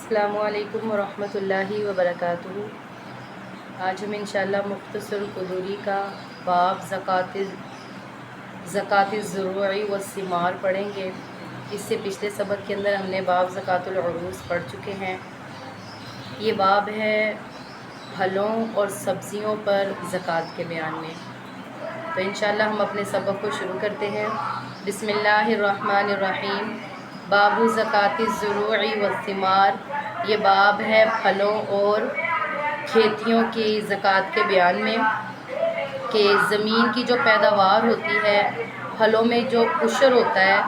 السلام علیکم ورحمۃ اللہ وبرکاتہ۔ آج ہم انشاءاللہ مختصر القدوری کا باب زکوٰۃ الزروع والثمار پڑھیں گے۔ اس سے پچھلے سبق کے اندر ہم نے باب زکوٰۃ العروض پڑھ چکے ہیں۔ یہ باب ہے پھلوں اور سبزیوں پر زکوٰۃ کے بیان میں۔ تو انشاءاللہ ہم اپنے سبق کو شروع کرتے ہیں۔ بسم اللہ الرحمن الرحیم۔ باب زکوٰۃ الزروع والثمار، یہ باب ہے پھلوں اور کھیتیوں کی زکوٰۃ کے بیان میں، کہ زمین کی جو پیداوار ہوتی ہے، پھلوں میں جو عشر ہوتا ہے،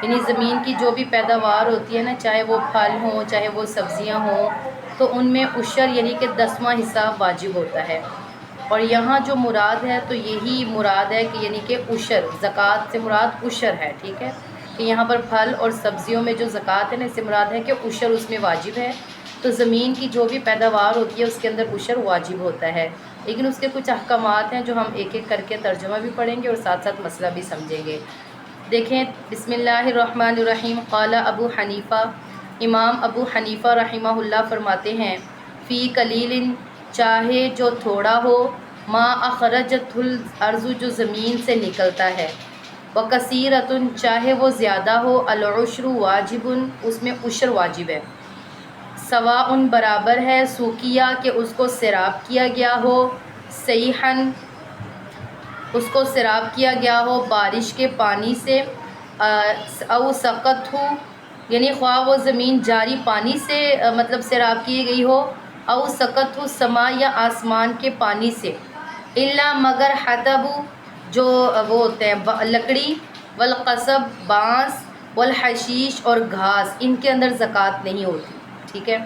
یعنی زمین کی جو بھی پیداوار ہوتی ہے نا، چاہے وہ پھل ہوں چاہے وہ سبزیاں ہوں، تو ان میں عشر یعنی کہ 10واں حصہ واجب ہوتا ہے۔ اور یہاں جو مراد ہے تو یہی مراد ہے کہ یعنی کہ عشر، زکوٰۃ سے مراد عشر ہے، ٹھیک ہے، کہ یہاں پر پھل اور سبزیوں میں جو زکوٰۃ ہے نا، اس سے مراد ہے کہ عشر اس میں واجب ہے۔ تو زمین کی جو بھی پیداوار ہوتی ہے اس کے اندر عشر واجب ہوتا ہے، لیکن اس کے کچھ احکامات ہیں جو ہم ایک ایک کر کے ترجمہ بھی پڑھیں گے اور ساتھ ساتھ مسئلہ بھی سمجھیں گے۔ دیکھیں، بسم اللہ الرحمن الرحیم۔ قال ابو حنیفہ، امام ابو حنیفہ رحمہ اللہ فرماتے ہیں، فی قلیل، چاہے جو تھوڑا ہو، ما اخرجت الارض، جو زمین سے نکلتا ہے، وکثیرۃ، چاہے وہ زیادہ ہو، العشر واجب، اس میں عشر واجب ہے، سواء برابر ہے، سوکیا کہ اس کو سیراب کیا گیا ہو، سیحن اس کو سیراب کیا گیا ہو بارش کے پانی سے، او سقط ہو یعنی خواہ وہ زمین جاری پانی سے مطلب سیراب کی گئی ہو، او سقط ہو سما یا آسمان کے پانی سے، الا مگر حطب، جو وہ ہوتے ہیں لکڑی، والقصب بانس، والحشیش اور گھاس، ان کے اندر زکوٰۃ نہیں ہوتی، ٹھیک ہے۔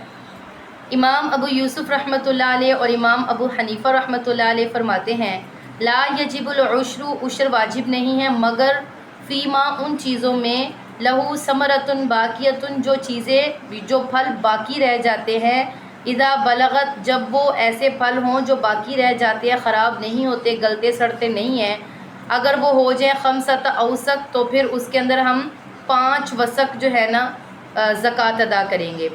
امام ابو یوسف رحمۃ اللہ علیہ اور امام ابو حنیفہ رحمۃ اللہ علیہ فرماتے ہیں، لا یجب العشر، عشر واجب نہیں ہے، مگر فیما، ان چیزوں میں، لہو ثمرۃ باقیۃ، جو چیزیں جو پھل باقی رہ جاتے ہیں، اذا بلغت، جب وہ ایسے پھل ہوں جو باقی رہ جاتے ہیں، خراب نہیں ہوتے، گلتے سڑتے نہیں ہیں، اگر وہ ہو جائیں خمسۃ اوسق، تو پھر اس کے اندر ہم 5 وسق جو ہے نا زکوٰۃ ادا کریں گے۔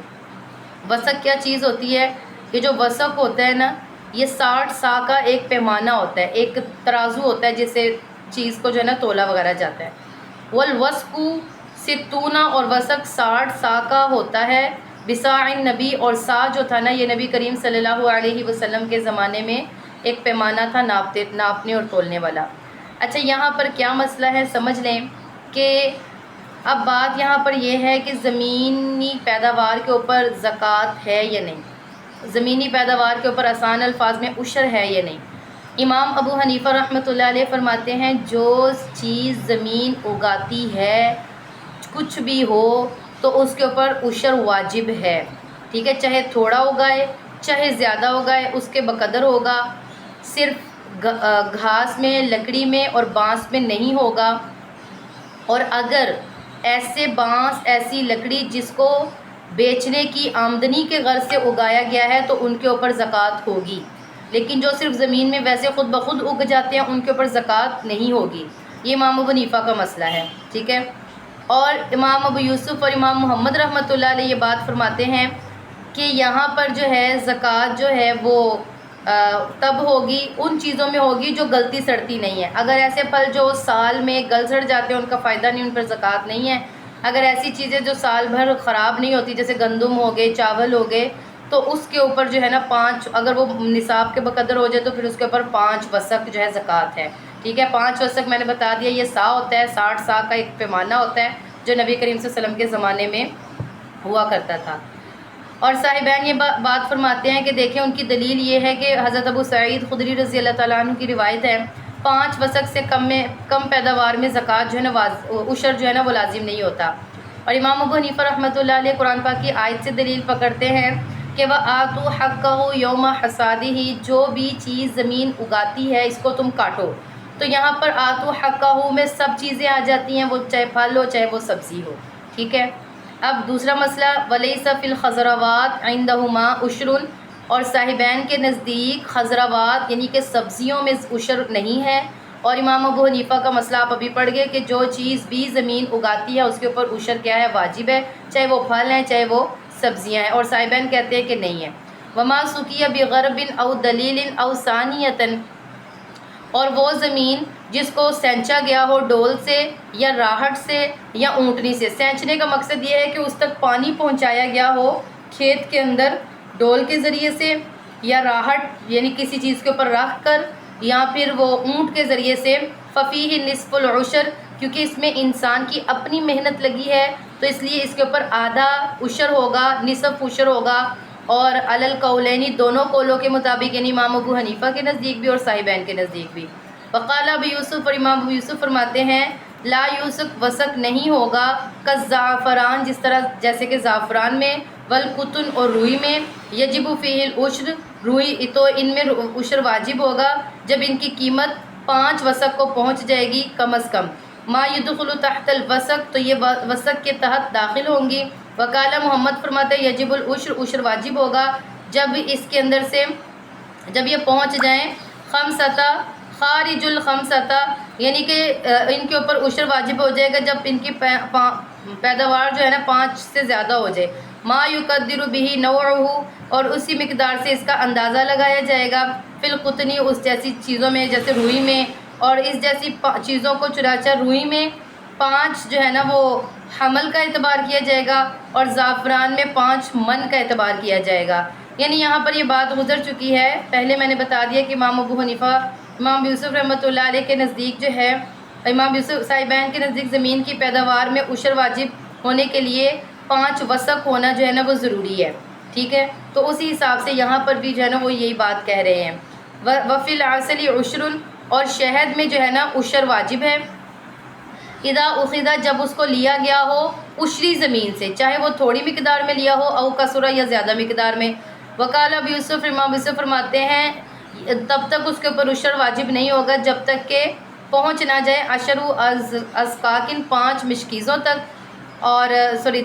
وسق کیا چیز ہوتی ہے؟ کہ جو وسق ہوتا ہے نا، یہ 60 سا کا ایک پیمانہ ہوتا ہے، ایک ترازو ہوتا ہے جس سے چیز کو جو ہے نا تولا وغیرہ جاتا ہے۔ والوسق 60، اور وسق 60 سا کا ہوتا ہے، بصاع نبی، اور سا جو تھا نا، یہ نبی کریم صلی اللہ علیہ وسلم کے زمانے میں ایک پیمانہ تھا ناپنے اور تولنے والا۔ اچھا، یہاں پر کیا مسئلہ ہے سمجھ لیں، کہ اب بات یہاں پر یہ ہے کہ زمینی پیداوار کے اوپر زکوٰۃ ہے یا نہیں، زمینی پیداوار کے اوپر آسان الفاظ میں عشر ہے یا نہیں۔ امام ابو حنیفہ رحمۃ اللہ علیہ فرماتے ہیں، جو چیز زمین اگاتی ہے، کچھ بھی ہو، تو اس کے اوپر عشر واجب ہے، ٹھیک ہے، چاہے تھوڑا اگائے چاہے زیادہ اگائے، اس کے بقدر ہوگا، صرف گھاس میں، لکڑی میں اور بانس میں نہیں ہوگا۔ اور اگر ایسے بانس، ایسی لکڑی جس کو بیچنے کی آمدنی کے غرض سے اگایا گیا ہے، تو ان کے اوپر زکوٰۃ ہوگی، لیکن جو صرف زمین میں ویسے خود بخود اگ جاتے ہیں ان کے اوپر زکوٰۃ نہیں ہوگی۔ یہ امام ابو حنیفہ کا مسئلہ ہے، ٹھیک ہے۔ اور امام ابو یوسف اور امام محمد رحمۃ اللہ علیہ یہ بات فرماتے ہیں کہ یہاں پر جو ہے زکوٰۃ جو ہے وہ تب ہوگی، ان چیزوں میں ہوگی جو گلتی سڑتی نہیں ہے۔ اگر ایسے پھل جو سال میں گل سڑ جاتے ہیں ان کا فائدہ نہیں، ان پر زکوٰۃ نہیں ہے۔ اگر ایسی چیزیں جو سال بھر خراب نہیں ہوتی، جیسے گندم ہو گئے، چاول ہو گئے، تو اس کے اوپر جو ہے نا 5، اگر وہ نصاب کے بقدر ہو جائے تو پھر اس کے اوپر 5 وسق جو ہے زکوٰۃ ہے، ٹھیک ہے۔ 5 وسق میں نے بتا دیا، یہ سا ہوتا ہے، 60 سا کا ایک پیمانہ ہوتا ہے جو نبی کریم صلی اللہ علیہ وسلم کے زمانے میں ہوا کرتا تھا۔ اور صاحبین یہ بات فرماتے ہیں کہ دیکھیں، ان کی دلیل یہ ہے کہ حضرت ابو سعید خدری رضی اللہ تعالیٰ عنہ کی روایت ہے، 5 وسق سے کم پیداوار میں زکوٰۃ جو ہے نا عشر جو ہے نا وہ لازم نہیں ہوتا۔ اور امام ابو حنیفہ رحمۃ اللہ علیہ قرآن پاک کی آیت سے دلیل پکڑتے ہیں کہ وَآتُوا حَقَّهُ يَوْمَ حَصَادِهِ، جو بھی چیز زمین اگاتی ہے اس کو تم کاٹو۔ تو یہاں پر آتو حقہ میں سب چیزیں آ جاتی ہیں، وہ چاہے پھل ہو چاہے وہ سبزی ہو، ٹھیک ہے۔ اب دوسرا مسئلہ، وَلَيْسَ فِي الْخَضْرَوَاتِ عِنْدَهُمَا عُشْرٌ، اور صاحبین کے نزدیک خضروات یعنی کہ سبزیوں میں عشر نہیں ہے۔ اور امام ابو حنیفہ کا مسئلہ آپ ابھی پڑھ گئے کہ جو چیز بھی زمین اگاتی ہے اس کے اوپر عشر کیا ہے، واجب ہے، چاہے وہ پھل ہیں چاہے وہ سبزیاں ہیں، اور صاحبین کہتے ہیں کہ نہیں ہے۔ وما سقی بغرب او دلیل او ثانیۃ، اور وہ زمین جس کو سینچا گیا ہو ڈول سے یا راہٹ سے یا اونٹنی سے۔ سینچنے کا مقصد یہ ہے کہ اس تک پانی پہنچایا گیا ہو کھیت کے اندر ڈول کے ذریعے سے، یا راہٹ یعنی کسی چیز کے اوپر رکھ کر، یا پھر وہ اونٹ کے ذریعے سے۔ ففیہ نصف العشر، کیونکہ اس میں انسان کی اپنی محنت لگی ہے تو اس لیے اس کے اوپر آدھا عشر ہوگا، نصف عشر ہوگا۔ اور علی القولین، دونوں قولوں کے مطابق، یعنی امام ابو حنیفہ کے نزدیک بھی اور صاحبین کے نزدیک بھی۔ وقال ابو یوسف، اور امام ابو یوسف فرماتے ہیں لا یوسف، وسق نہیں ہوگا، کالزعفران، جس طرح جیسے کہ زعفران میں، والقطن، اور روئی میں، یجب فیہ العشر، روئی تو ان میں عشر واجب ہوگا جب ان کی قیمت 5 وسق کو پہنچ جائے گی کم از کم۔ ما یدخل تحت الوسق، تو یہ وسق کے تحت داخل ہوں گی۔ وکالہ محمد فرماتے ہیں یجب العشر، عشر واجب ہوگا جب اس کے اندر سے جب یہ پہنچ جائیں خمسطہ، خارج الخمسطہ، یعنی کہ ان کے اوپر عشر واجب ہو جائے گا جب ان کی پیداوار جو ہے نا 5 سے زیادہ ہو جائے۔ ما یقدر به نوعہ، اور اسی مقدار سے اس کا اندازہ لگایا جائے گا، فی القطنی، اس جیسی چیزوں میں جیسے روئی میں، اور اس جیسی چیزوں کو چنانچہ روئی میں 5 جو ہے نا وہ حمل کا اعتبار کیا جائے گا، اور زعفران میں 5 من کا اعتبار کیا جائے گا۔ یعنی یہاں پر یہ بات گزر چکی ہے، پہلے میں نے بتا دیا کہ امام ابو حنیفہ، امام یوسف رحمۃ اللہ علیہ کے نزدیک جو ہے، امام یوسف صاحبین کے نزدیک زمین کی پیداوار میں عشر واجب ہونے کے لیے 5 وسق ہونا جو ہے نا وہ ضروری ہے، ٹھیک ہے۔ تو اسی حساب سے یہاں پر بھی جو ہے نا وہ یہی بات کہہ رہے ہیں۔ وفی العسل عشر، اور شہد میں جو ہے نا عشر واجب ہے، اذا اخذا، جب اس کو لیا گیا ہو عشری زمین سے، چاہے وہ تھوڑی مقدار میں لیا ہو، او کثرہ، یا زیادہ مقدار میں۔ وقال ابو یوسف، امام یوسف فرماتے ہیں تب تک اس کے اوپر عشر واجب نہیں ہوگا جب تک کہ پہنچ نہ جائے عشر ازکاکن، 5 مشکیزوں تک، اور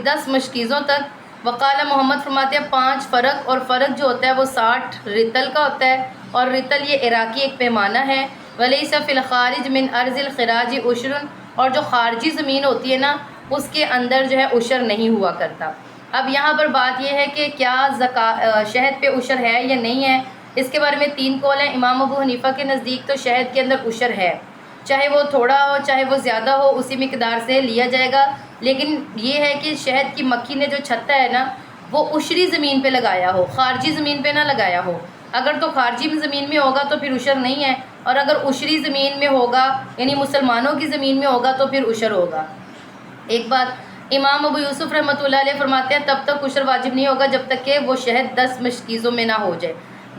10 مشکیزوں تک۔ وقال محمد فرماتے ہیں 5 فرق، اور فرق جو ہوتا ہے وہ 60 رتل کا ہوتا ہے، اور رتل یہ عراقی ایک پیمانہ ہے۔ ولیس فی الخارج من ارض الخراج عشر، اور جو خارجی زمین ہوتی ہے نا اس کے اندر جو ہے عشر نہیں ہوا کرتا۔ اب یہاں پر بات یہ ہے کہ کیا شہد پہ عشر ہے یا نہیں ہے، اس کے بارے میں 3 قول ہیں۔ امام ابو حنیفہ کے نزدیک تو شہد کے اندر عشر ہے، چاہے وہ تھوڑا ہو چاہے وہ زیادہ ہو، اسی مقدار سے لیا جائے گا۔ لیکن یہ ہے کہ شہد کی مکھی نے جو چھتا ہے نا وہ عشری زمین پہ لگایا ہو، خارجی زمین پہ نہ لگایا ہو۔ اگر تو خارجی زمین میں ہوگا تو پھر عشر نہیں ہے، اور اگر عشری زمین میں ہوگا یعنی مسلمانوں کی زمین میں ہوگا تو پھر عشر ہوگا۔ ایک بات امام ابو یوسف رحمۃ اللہ علیہ فرماتے ہیں تب تک عشر واجب نہیں ہوگا جب تک کہ وہ شہد 10 مشکیزوں میں نہ ہو جائے۔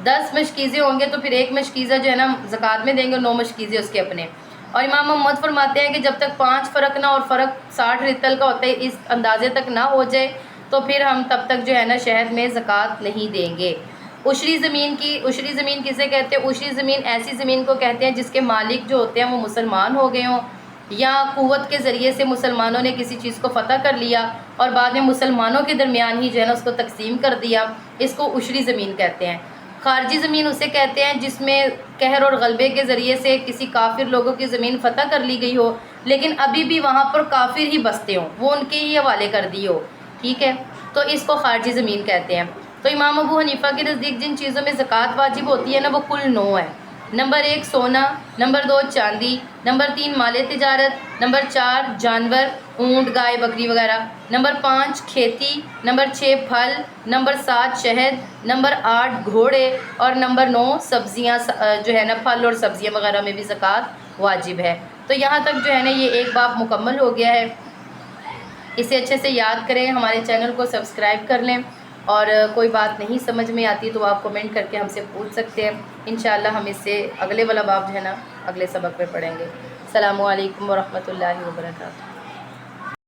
10 مشکیزیں ہوں گے تو پھر 1 مشکیزہ جو ہے نا زکوٰۃ میں دیں گے، 9 مشکیزیں اس کے اپنے۔ اور امام محمد فرماتے ہیں کہ جب تک 5 فرق نہ، اور فرق 60 رتل کا ہوتا ہے، اس اندازے تک نہ ہو جائے تو پھر ہم تب تک جو ہے نا شہد میں زکوٰۃ نہیں دیں گے۔ عشری زمین کسے کہتے ہیں؟ عشری زمین ایسی زمین کو کہتے ہیں جس کے مالک جو ہوتے ہیں وہ مسلمان ہو گئے ہوں، یا قوت کے ذریعے سے مسلمانوں نے کسی چیز کو فتح کر لیا اور بعد میں مسلمانوں کے درمیان ہی جو ہے نا اس کو تقسیم کر دیا، اس کو عشری زمین کہتے ہیں۔ خارجی زمین اسے کہتے ہیں جس میں قہر اور غلبے کے ذریعے سے کسی کافر لوگوں کی زمین فتح کر لی گئی ہو، لیکن ابھی بھی وہاں پر کافر ہی بستے ہوں، وہ ان کے ہی حوالے کر دی ہو، ٹھیک ہے، تو اس کو خارجی زمین کہتے ہیں۔ تو امام ابو حنیفہ کے نزدیک جن چیزوں میں زکوٰۃ واجب ہوتی ہے نا وہ کل 9 ہے۔ نمبر 1 سونا، نمبر 2 چاندی، نمبر 3 مال تجارت، نمبر 4 جانور، اونٹ گائے بکری وغیرہ، نمبر 5 کھیتی، نمبر 6 پھل، نمبر 7 شہد، نمبر 8 گھوڑے، اور نمبر 9 سبزیاں جو ہے نا پھل اور سبزیاں وغیرہ میں بھی زکوٰۃ واجب ہے۔ تو یہاں تک جو ہے نا یہ ایک باب مکمل ہو گیا ہے، اسے اچھے سے یاد کریں، ہمارے چینل کو سبسکرائب کر لیں، اور کوئی بات نہیں سمجھ میں آتی تو آپ کمنٹ کر کے ہم سے پوچھ سکتے ہیں، انشاءاللہ ہم اس سے اگلے والا باب جو ہے نا اگلے سبق میں پڑھیں گے۔ السلام علیکم ورحمۃ اللہ وبرکاتہ۔